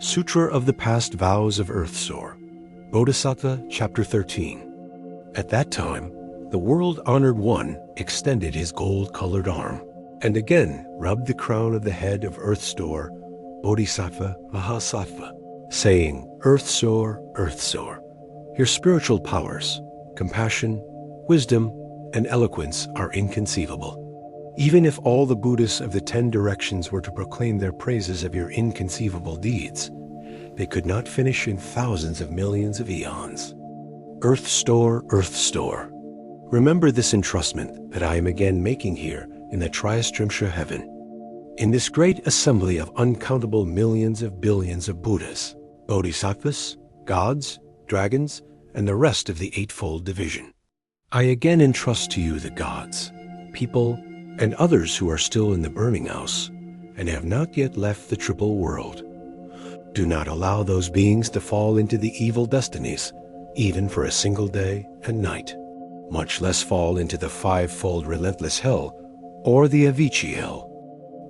Sutra of the Past Vows of Earthsoar, Bodhisattva, Chapter 13. At that time, the world-honored one extended his gold-colored arm, and again rubbed the crown of the head of Earthsoar, Bodhisattva Mahasattva, saying, Earthsoar, Earthsoar, your spiritual powers, compassion, wisdom, and eloquence are inconceivable. Even if all the Buddhists of the 10 directions were to proclaim their praises of your inconceivable deeds, they could not finish in thousands of millions of eons. Earthsoar, Earthsoar, remember this entrustment that I am again making here in the 13Sutra heaven, in this great assembly of uncountable millions of billions of Buddhas, Bodhisattvas, gods, dragons, and the rest of the Eightfold Division. I again entrust to you the gods, people, and others who are still in the burning house and have not yet left the triple world. Do not allow those beings to fall into the evil destinies, even for a single day and night, much less fall into the 5-fold relentless hell or the Avicii hell,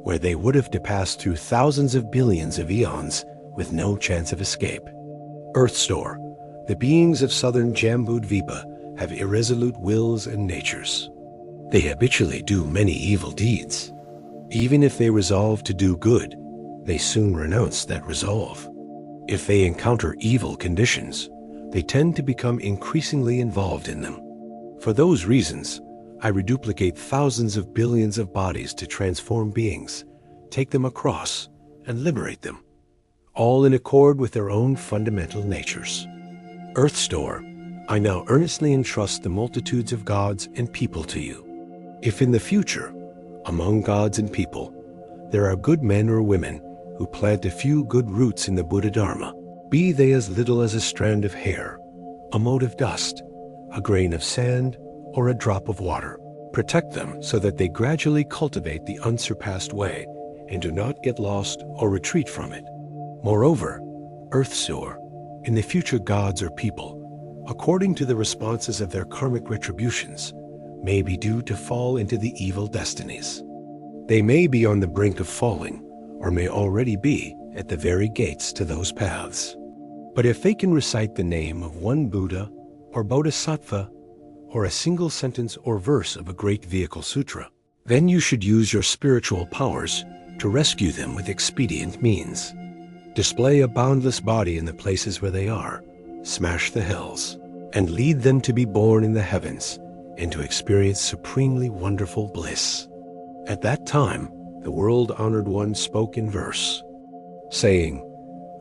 where they would have to pass through thousands of billions of eons with no chance of escape. Earthsoar, the beings of southern Jambudvipa have irresolute wills and natures. They habitually do many evil deeds. Even if they resolve to do good, they soon renounce that resolve. If they encounter evil conditions, they tend to become increasingly involved in them. For those reasons, I reduplicate thousands of billions of bodies to transform beings, take them across, and liberate them, all in accord with their own fundamental natures. Earthsoar, I now earnestly entrust the multitudes of gods and people to you. If in the future, among gods and people, there are good men or women who plant a few good roots in the Buddha Dharma, be they as little as a strand of hair, a mote of dust, a grain of sand, or a drop of water, protect them so that they gradually cultivate the unsurpassed way and do not get lost or retreat from it. Moreover, Earthsoar, in the future gods or people, according to the responses of their karmic retributions, may be due to fall into the evil destinies. They may be on the brink of falling, or may already be at the very gates to those paths. But if they can recite the name of one Buddha or Bodhisattva, or a single sentence or verse of a great vehicle sutra, then you should use your spiritual powers to rescue them with expedient means. Display a boundless body in the places where they are, smash the hells, and lead them to be born in the heavens and to experience supremely wonderful bliss. At that time, the world-honored one spoke in verse, saying,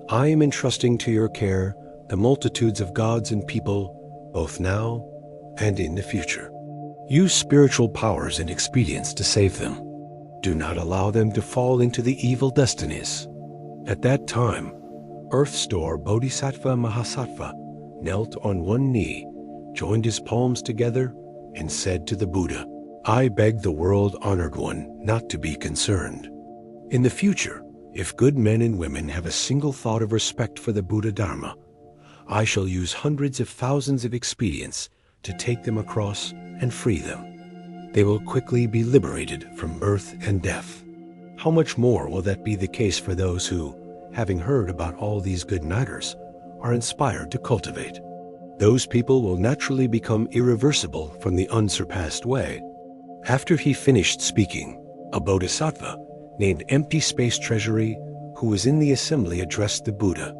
I am entrusting to your care the multitudes of gods and people, both now and in the future. Use spiritual powers and expedients to save them. Do not allow them to fall into the evil destinies. At that time, Earthsoar Bodhisattva Mahasattva knelt on one knee, joined his palms together, and said to the Buddha, I beg the world-honored one not to be concerned. In the future, if good men and women have a single thought of respect for the Buddha Dharma, I shall use hundreds of thousands of expedients to take them across and free them. They will quickly be liberated from birth and death. How much more will that be the case for those who, having heard about all these good matters, are inspired to cultivate? Those people will naturally become irreversible from the unsurpassed way. After he finished speaking, a bodhisattva named Empty Space Treasury, who was in the assembly, addressed the Buddha.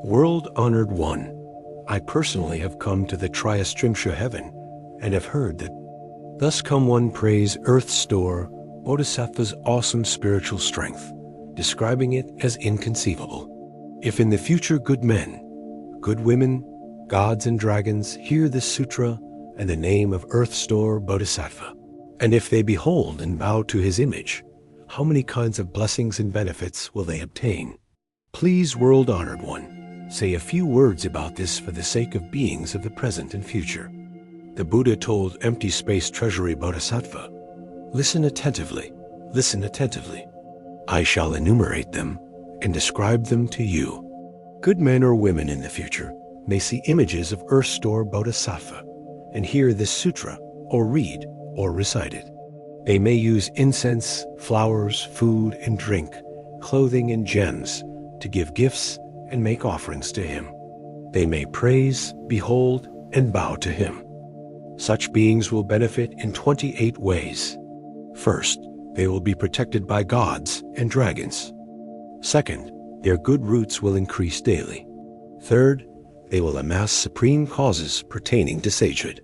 World-honored one, I personally have come to the 13Sutra heaven and have heard that thus come one praise Earthsoar Bodhisattva's awesome spiritual strength, describing it as inconceivable. If in the future good men, good women, gods and dragons hear this sutra and the name of Earthsoar Bodhisattva, and if they behold and bow to his image, how many kinds of blessings and benefits will they obtain? Please, world-honored one, say a few words about this for the sake of beings of the present and future. The Buddha told Empty Space Treasury Bodhisattva, listen attentively, listen attentively. I shall enumerate them and describe them to you. Good men or women in the future may see images of Earthsoar Bodhisattva and hear this sutra or read or recite it. They may use incense, flowers, food and drink, clothing and gems to give gifts and make offerings to him. They may praise, behold, and bow to him. Such beings will benefit in 28 ways. First, they will be protected by gods and dragons. Second, their good roots will increase daily. Third, they will amass supreme causes pertaining to sagehood.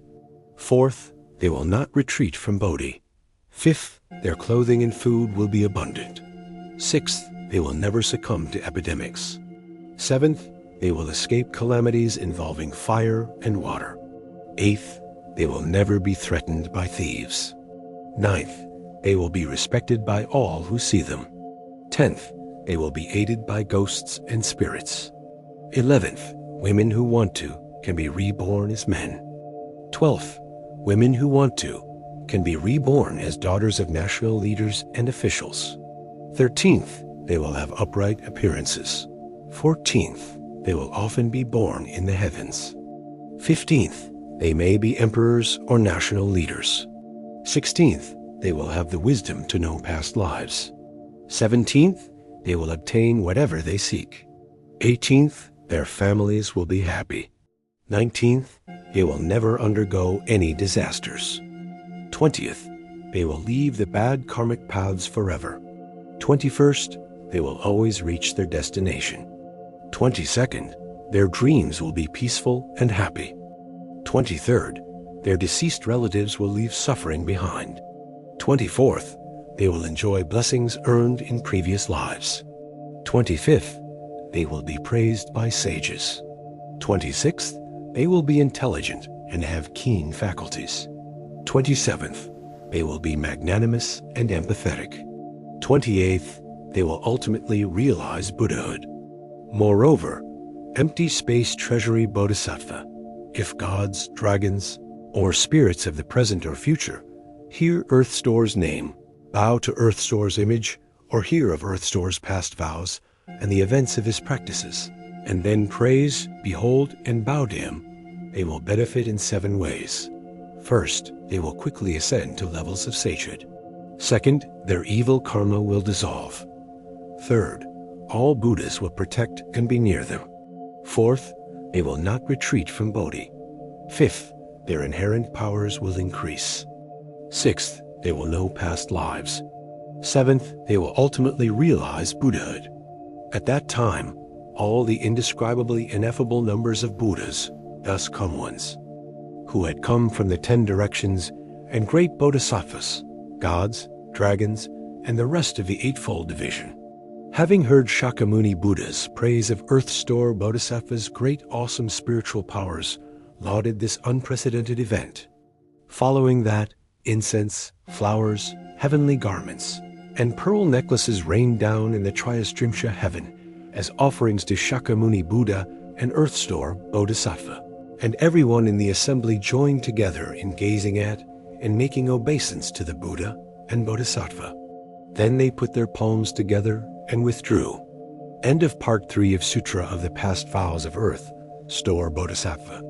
Fourth, they will not retreat from Bodhi. Fifth, their clothing and food will be abundant. Sixth, they will never succumb to epidemics. Seventh, they will escape calamities involving fire and water. Eighth, they will never be threatened by thieves. Ninth, they will be respected by all who see them. 10th, they will be aided by ghosts and spirits. 11th, women who want to can be reborn as men. 12th, women who want to can be reborn as daughters of national leaders and officials. 13th, they will have upright appearances. 14th, they will often be born in the heavens. 15th, they may be emperors or national leaders. 16th, they will have the wisdom to know past lives. 17th, they will obtain whatever they seek. 18th, their families will be happy. 19th, they will never undergo any disasters. 20th, they will leave the bad karmic paths forever. 21st, they will always reach their destination. 22nd, their dreams will be peaceful and happy. 23rd, their deceased relatives will leave suffering behind. 24th, they will enjoy blessings earned in previous lives. 25th, they will be praised by sages. 26th, they will be intelligent and have keen faculties. 27th, they will be magnanimous and empathetic. 28th, they will ultimately realize Buddhahood. Moreover, empty space treasury Bodhisattva, if gods, dragons, or spirits of the present or future hear Earth Store's name, bow to Earth Store's image, or hear of Earth Store's past vows and the events of his practices, and then praise, behold, and bow to him, they will benefit in 7 ways. First, they will quickly ascend to levels of sagehood. Second, their evil karma will dissolve. Third, all Buddhas will protect and be near them. Fourth, they will not retreat from Bodhi. Fifth, their inherent powers will increase. Sixth, they will know past lives. Seventh, they will ultimately realize Buddhahood. At that time, all the indescribably ineffable numbers of Buddhas, thus come ones, who had come from the 10 directions, and great bodhisattvas, gods, dragons, and the rest of the Eightfold Division, having heard Shakyamuni Buddha's praise of Earth Store Bodhisattva's great awesome spiritual powers, lauded this unprecedented event. Following that, incense, flowers, heavenly garments, and pearl necklaces rained down in the Triastrimsha heaven as offerings to Shakyamuni Buddha and Earth Store Bodhisattva, and everyone in the assembly joined together in gazing at and making obeisance to the Buddha and Bodhisattva. Then they put their palms together and withdrew. End of Part 3 of Sutra of the Past Vows of Earth Store Bodhisattva.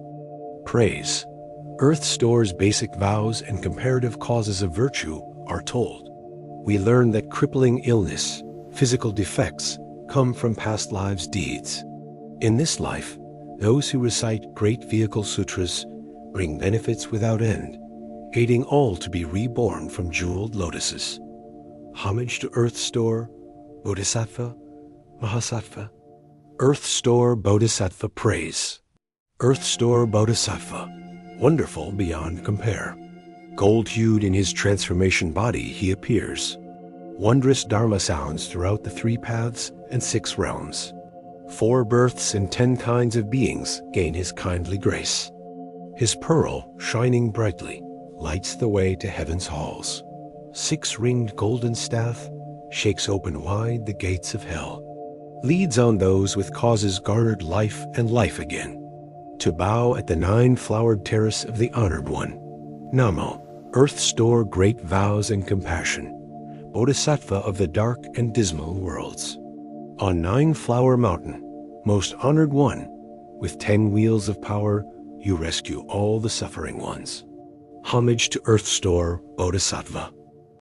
Praise. Earth Store's basic vows and comparative causes of virtue are told. We learn that crippling illness, physical defects, come from past lives' deeds. In this life, those who recite great vehicle sutras bring benefits without end, aiding all to be reborn from jeweled lotuses. Homage to Earth Store, Bodhisattva, Mahasattva. Earth Store Bodhisattva praise. Earth Store Bodhisattva, wonderful beyond compare. Gold-hued in his transformation body he appears. Wondrous Dharma sounds throughout the 3 paths and 6 realms. 4 births and 10 kinds of beings gain his kindly grace. His pearl, shining brightly, lights the way to heaven's halls. 6-ringed golden staff shakes open wide the gates of hell, leads on those with causes garnered life and life again, to bow at the 9-flowered terrace of the Honored One. Namo, Earth Store great vows and compassion, Bodhisattva of the dark and dismal worlds. On 9-flower mountain, most honored one, with 10 wheels of power, you rescue all the suffering ones. Homage to Earth Store Bodhisattva.